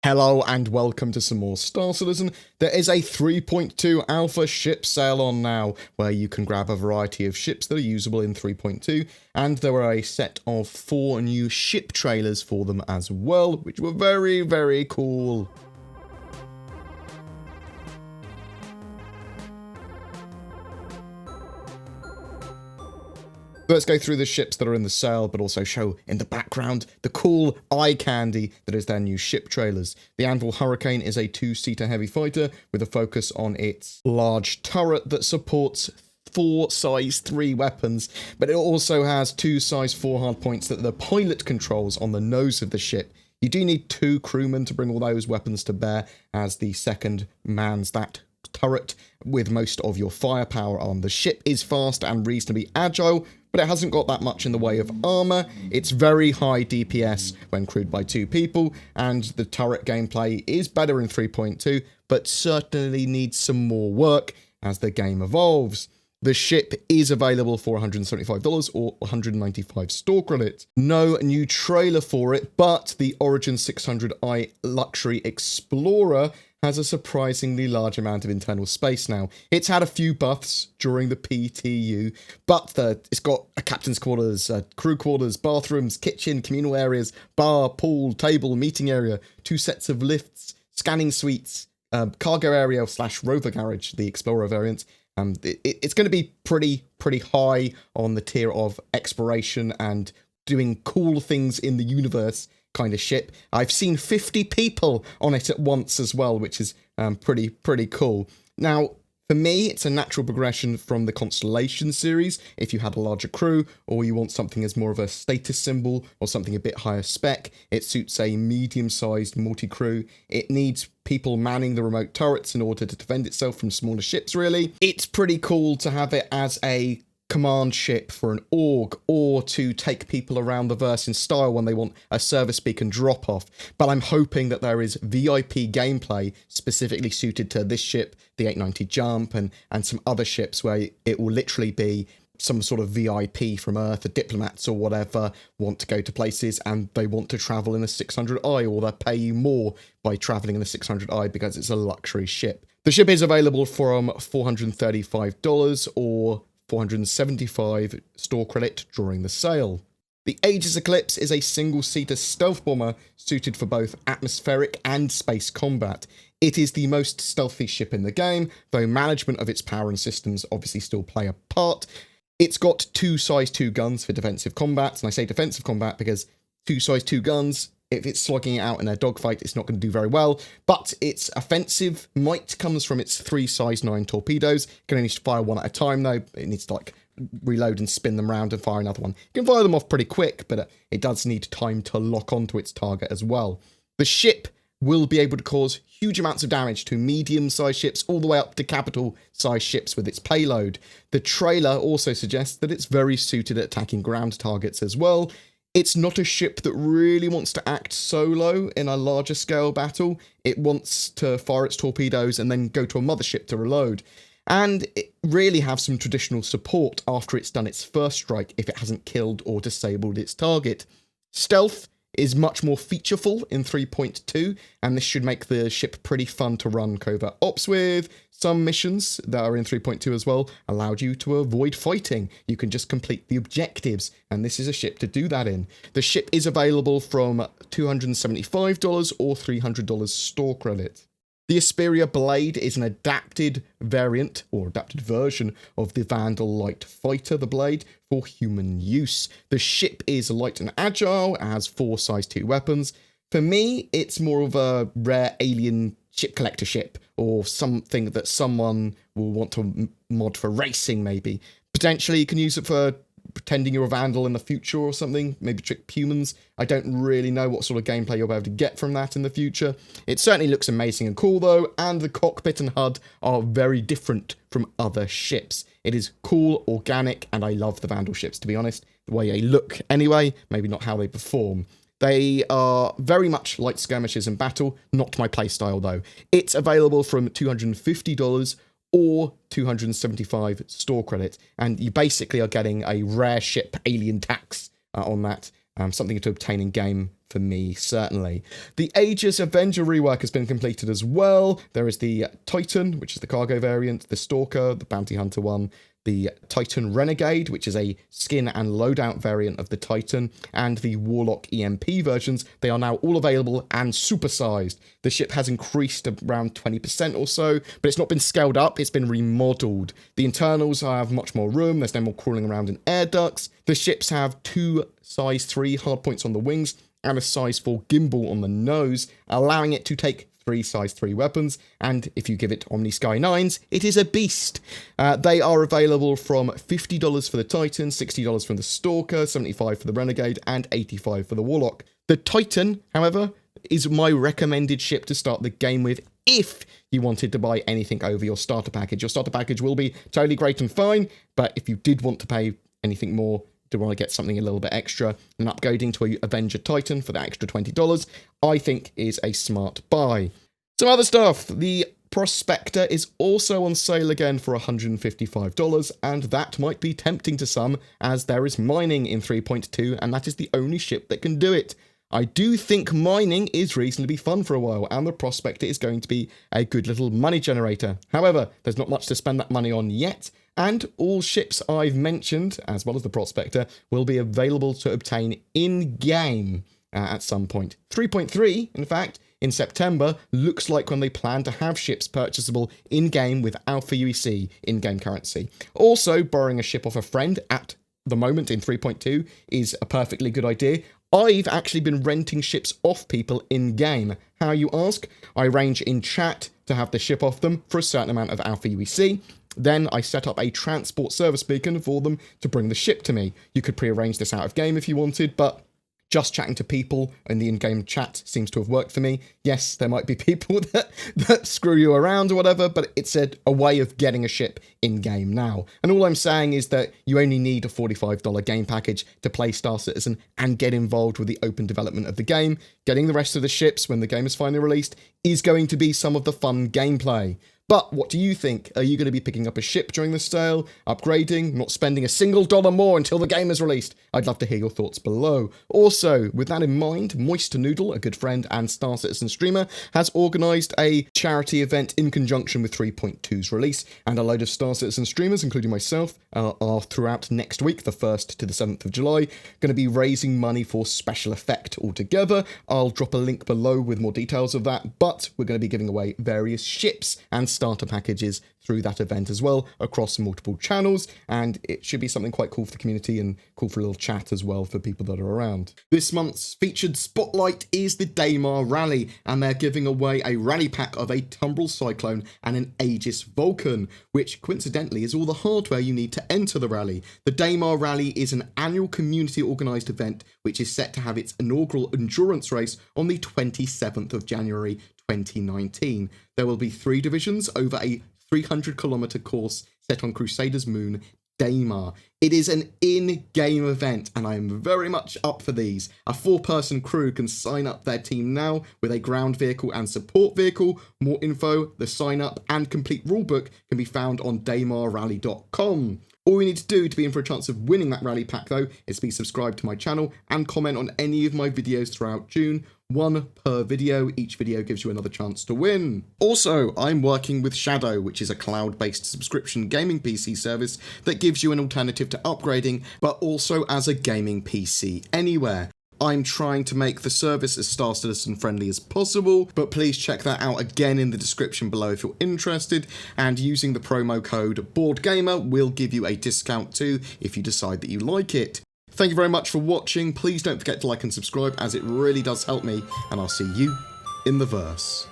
Hello and welcome to some more Star Citizen. There is a 3.2 alpha ship sale on now, where you can grab a variety of ships that are usable in 3.2, and there are a set of 4 new ship trailers for them as well, which were very, very cool. Let's go through the ships that are in the sale, but also show in the background the cool eye candy that is their new ship trailers. The Anvil Hurricane is a 2-seater heavy fighter with a focus on its large turret that supports 4 size 3 weapons, but it also has 2 size 4 hardpoints that the pilot controls on the nose of the ship. You do need 2 crewmen to bring all those weapons to bear, as the second mans that turret with most of your firepower on. The ship is fast and reasonably agile, but it hasn't got that much in the way of armor. It's very high DPS when crewed by 2 people, and the turret gameplay is better in 3.2, but certainly needs some more work as the game evolves. The ship is available for $175 or 195 store credits. No new trailer for it, but the Origin 600i Luxury Explorer has a surprisingly large amount of internal space now. It's had a few buffs during the PTU, but it's got a captain's quarters, crew quarters, bathrooms, kitchen, communal areas, bar, pool, table, meeting area, 2 sets of lifts, scanning suites, cargo area / rover garage, the Explorer variant. It's going to be pretty high on the tier of exploration and doing cool things in the universe kind of ship. I've seen 50 people on it at once as well, which is pretty cool. Now, for me, it's a natural progression from the Constellation series. If you had a larger crew, or you want something as more of a status symbol, or something a bit higher spec, it suits a medium-sized multi-crew. It needs people manning the remote turrets in order to defend itself from smaller ships, really. It's pretty cool to have it as a command ship for an org, or to take people around the verse in style when they want a service beacon drop off. But I'm hoping that there is VIP gameplay specifically suited to this ship, the 890 Jump, and some other ships where it will literally be some sort of VIP from Earth, the diplomats or whatever want to go to places and they want to travel in a 600i, or they'll pay you more by traveling in a 600i because it's a luxury ship. The ship is available from $435 or 475 store credit during the sale. The Aegis Eclipse is a single-seater stealth bomber suited for both atmospheric and space combat. It is the most stealthy ship in the game, though management of its power and systems obviously still play a part. It's got 2 size 2 guns for defensive combat, and I say defensive combat because 2 size 2 guns, if it's slogging it out in a dogfight, it's not going to do very well. But its offensive might comes from its 3 size 9 torpedoes. It can only fire 1 at a time, though. It needs to reload and spin them round and fire another one. You can fire them off pretty quick, but it does need time to lock onto its target as well. The ship will be able to cause huge amounts of damage to medium-sized ships all the way up to capital-sized ships with its payload. The trailer also suggests that it's very suited at attacking ground targets as well. It's not a ship that really wants to act solo in a larger scale battle. It wants to fire its torpedoes and then go to a mothership to reload. And it really have some traditional support after it's done its first strike if it hasn't killed or disabled its target. Stealth is much more featureful in 3.2, and this should make the ship pretty fun to run covert ops with. Some missions that are in 3.2 as well allowed you to avoid fighting. You can just complete the objectives, and this is a ship to do that in. The ship is available from $275 or $300 store credit. The Xperia Blade is an adapted variant, or adapted version, of the Vandal Light Fighter, the Blade, for human use. The ship is light and agile, it has 4 size 2 weapons. For me, it's more of a rare alien ship collector ship, or something that someone will want to mod for racing, maybe. Potentially, you can use it for pretending you're a Vandal in the future or something, maybe trick humans. I don't really know what sort of gameplay you'll be able to get from that in the future. It certainly looks amazing and cool though, and the cockpit and HUD are very different from other ships. It is cool, organic, and I love the Vandal ships, to be honest. The way they look anyway, maybe not how they perform. They are very much like skirmishes and battle, not my playstyle though. It's available from $250 or 275 store credit, and you basically are getting a rare ship alien tax on that, something to obtain in game for me, certainly. The Aegis Avenger rework has been completed as well. There is the Titan, which is the cargo variant, the Stalker, the Bounty Hunter one, the Titan Renegade, which is a skin and loadout variant of the Titan, and the Warlock EMP versions. They are now all available and supersized. The ship has increased around 20% or so, but it's not been scaled up, it's been remodeled. The internals have much more room, there's no more crawling around in air ducts. The ships have 2 size 3 hardpoints on the wings and a size 4 gimbal on the nose, allowing it to take 3 size 3 weapons, and if you give it Omni Sky 9s, it is a beast. They are available from $50 for the Titan, $60 for the Stalker, $75 for the Renegade, and $85 for the Warlock. The Titan, however, is my recommended ship to start the game with if you wanted to buy anything over your starter package. Your starter package will be totally great and fine, but if you did want to pay anything more, to want to get something a little bit extra, and upgrading to a Avenger Titan for that extra $20, I think is a smart buy. Some other stuff. The Prospector is also on sale again for $155, and that might be tempting to some, as there is mining in 3.2, and that is the only ship that can do it. I do think mining is reasonably fun for a while, and the Prospector is going to be a good little money generator. However, there's not much to spend that money on yet, and all ships I've mentioned, as well as the Prospector, will be available to obtain in-game at some point. 3.3, in fact, in September, looks like when they plan to have ships purchasable in-game with Alpha UEC in-game currency. Also, borrowing a ship off a friend at the moment in 3.2 is a perfectly good idea. I've actually been renting ships off people in-game. How, you ask? I arrange in chat to have the ship off them for a certain amount of Alpha UEC. Then I set up a transport service beacon for them to bring the ship to me. You could pre-arrange this out of game if you wanted, but just chatting to people in the in-game chat seems to have worked for me. Yes, there might be people that screw you around or whatever, but it's a way of getting a ship in-game now. And all I'm saying is that you only need a $45 game package to play Star Citizen and get involved with the open development of the game. Getting the rest of the ships when the game is finally released is going to be some of the fun gameplay. But what do you think? Are you going to be picking up a ship during the sale, upgrading, not spending a single dollar more until the game is released? I'd love to hear your thoughts below. Also, with that in mind, Moist Noodle, a good friend and Star Citizen streamer, has organised a charity event in conjunction with 3.2's release, and a load of Star Citizen streamers, including myself, are throughout next week, the 1st to the 7th of July, going to be raising money for Special Effect altogether. I'll drop a link below with more details of that, but we're going to be giving away various ships and starter packages through that event as well across multiple channels, and it should be something quite cool for the community and cool for a little chat as well for people that are around. This month's featured spotlight is the Daymar Rally, and they're giving away a rally pack of a Tumbril Cyclone and an Aegis Vulcan, which coincidentally is all the hardware you need to enter the rally. The Daymar Rally is an annual community organised event which is set to have its inaugural endurance race on the 27th of January 2019. There will be 3 divisions over a 300-kilometre course set on Crusader's moon, Daymar. It is an in-game event, and I am very much up for these. A 4-person crew can sign up their team now with a ground vehicle and support vehicle. More info, the sign-up and complete rulebook can be found on daymarrally.com. All you need to do to be in for a chance of winning that rally pack, though, is be subscribed to my channel and comment on any of my videos throughout June. 1 per video. Each video gives you another chance to win. Also, I'm working with Shadow, which is a cloud-based subscription gaming PC service that gives you an alternative to upgrading, but also as a gaming PC anywhere. I'm trying to make the service as Star Citizen friendly as possible, but please check that out again in the description below if you're interested, and using the promo code BoredGamer will give you a discount too if you decide that you like it. Thank you very much for watching. Please don't forget to like and subscribe, as it really does help me, and I'll see you in the verse.